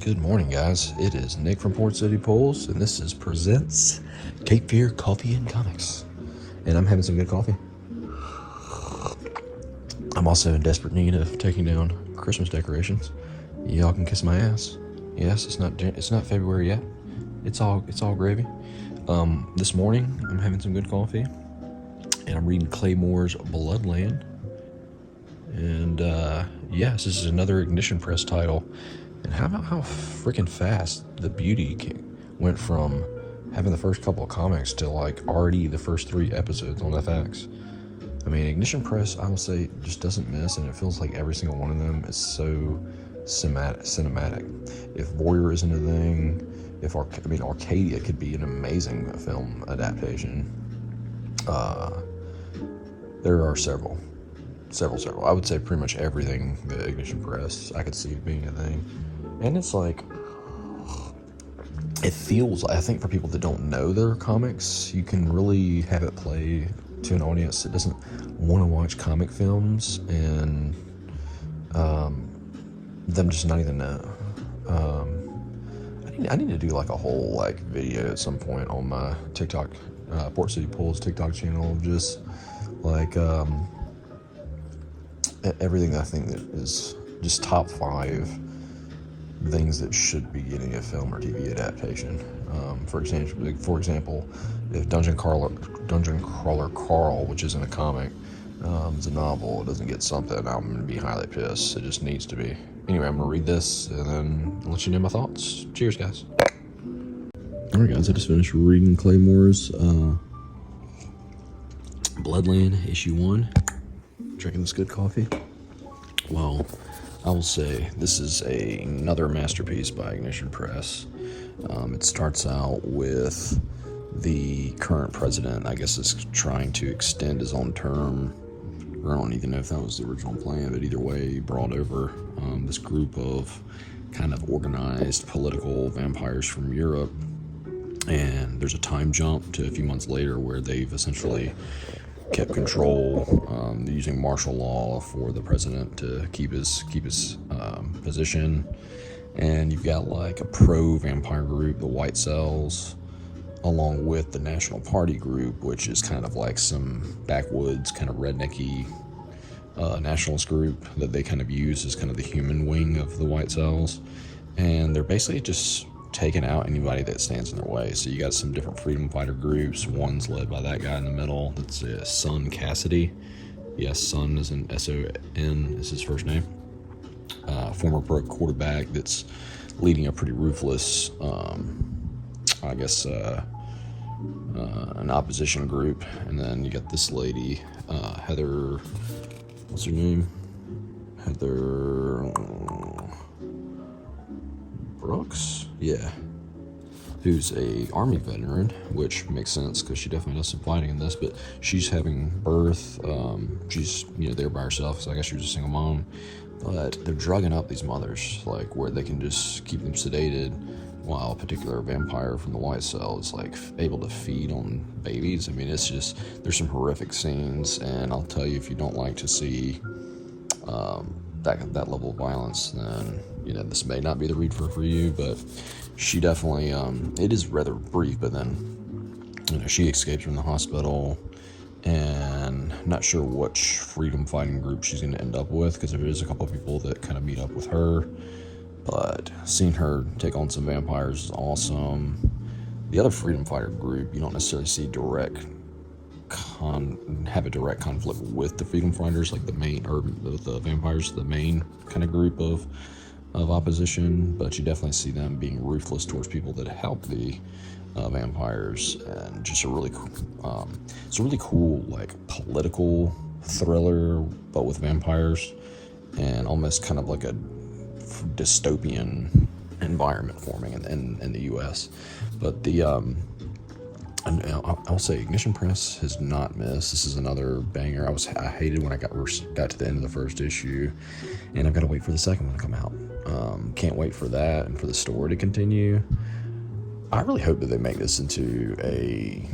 Good morning, guys. It is Nick from Port City Polls, and this is Presents Cape Fear Coffee and Comics. And I'm having some good coffee. I'm also in desperate need of taking down Christmas decorations. Y'all can kiss my ass. Yes, it's not February yet. It's all gravy. This morning I'm having some good coffee, and I'm reading Claymore's Bloodland. And yes, this is another Ignition Press title. And how about how freaking fast the beauty went from having the first couple of comics to like already the first 3 episodes on FX. I mean, Ignition Press, I will say, just doesn't miss, and it feels like every single one of them is so cinematic. If Voyeur isn't a thing, Arcadia could be an amazing film adaptation. There are several. I would say pretty much everything the Ignition Press, I could see it being a thing. And it's like, it feels, I think for people that don't know their comics, you can really have it play to an audience that doesn't want to watch comic films and them just not even know. I need to do like a whole like video at some point on my TikTok, Port City Polls TikTok channel, just like everything that I think that is just top 5 things that should be getting a film or TV adaptation. For example, if Dungeon Crawler Carl, which isn't a comic, it's a novel, it doesn't get something, I'm going to be highly pissed. It just needs to be. Anyway, I'm going to read this and then let you know my thoughts. Cheers, guys. Alright, guys, I just finished reading Claymore's Bloodland, issue 1. Drinking this good coffee. Well, I will say this is another masterpiece by Ignition Press. It starts out with the current president, I guess, is trying to extend his own term. I don't even know if that was the original plan, but either way, he brought over this group of kind of organized political vampires from Europe. And there's a time jump to a few months later where they've essentially kept control, using martial law for the president to keep his position. And you've got like a pro-vampire group, the White Cells, along with the National Party group, which is kind of like some backwoods, kind of rednecky nationalist group that they kind of use as kind of the human wing of the White Cells. And they're basically just taking out anybody that stands in their way. So you got some different freedom fighter groups. One's led by that guy in the middle. That's Son Cassidy. Yes, Son is an S-O-N is his first name. Former pro quarterback that's leading a pretty ruthless, an opposition group. And then you got this lady, Heather, what's her name? Heather Brooks? Yeah. Who's a army veteran, which makes sense because she definitely does some fighting in this, but she's having birth. She's, there by herself, so I guess she was a single mom. But they're drugging up these mothers, like where they can just keep them sedated while a particular vampire from the White Cell is like able to feed on babies. I mean, it's just, there's some horrific scenes, and I'll tell you, if you don't like to see that level of violence, then this may not be the read for you. But she definitely it is rather brief, but then she escapes from the hospital, and not sure which freedom fighting group she's going to end up with, because there is a couple of people that kind of meet up with her. But seeing her take on some vampires is awesome. The other freedom fighter group, you don't necessarily see have a direct conflict with the freedom fighters, like the main, or the vampires, the main kind of group of opposition, but you definitely see them being ruthless towards people that help the vampires. And just it's a really cool like political thriller, but with vampires, and almost kind of like a dystopian environment forming in the US. But I'll say Ignition Press has not missed. This is another banger. I hated when I got to the end of the first issue, and I've got to wait for the second one to come out. Can't wait for that and for the story to continue. I really hope that they make this into a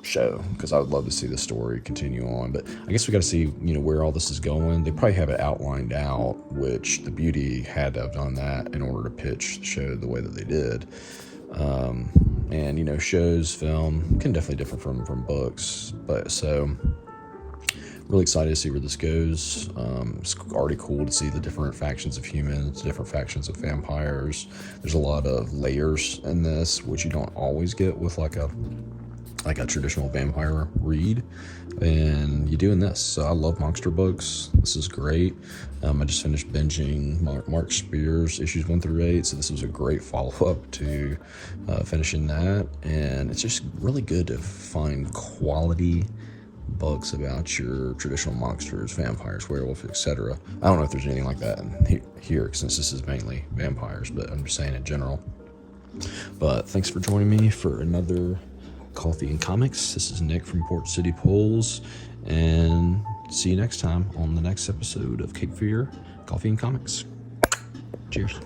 show, because I would love to see the story continue on. But I guess we got to see, where all this is going. They probably have it outlined out, which the beauty had to have done that in order to pitch the show the way that they did. And shows, film can definitely differ from books, but so really excited to see where this goes. It's already cool to see the different factions of humans, different factions of vampires. There's a lot of layers in this, which you don't always get with like a traditional vampire read, and you do in this. So I love monster books. This is great. I just finished binging Mark Spears issues 1 through 8, so this was a great follow-up to finishing that. And it's just really good to find quality books about your traditional monsters, vampires, werewolf, etc. I don't know if there's anything like that in here, since this is mainly vampires, but I'm just saying in general. But thanks for joining me for another Coffee and Comics. This is Nick from Port City Polls, and see you next time on the next episode of Cape Fear Coffee and Comics. Cheers.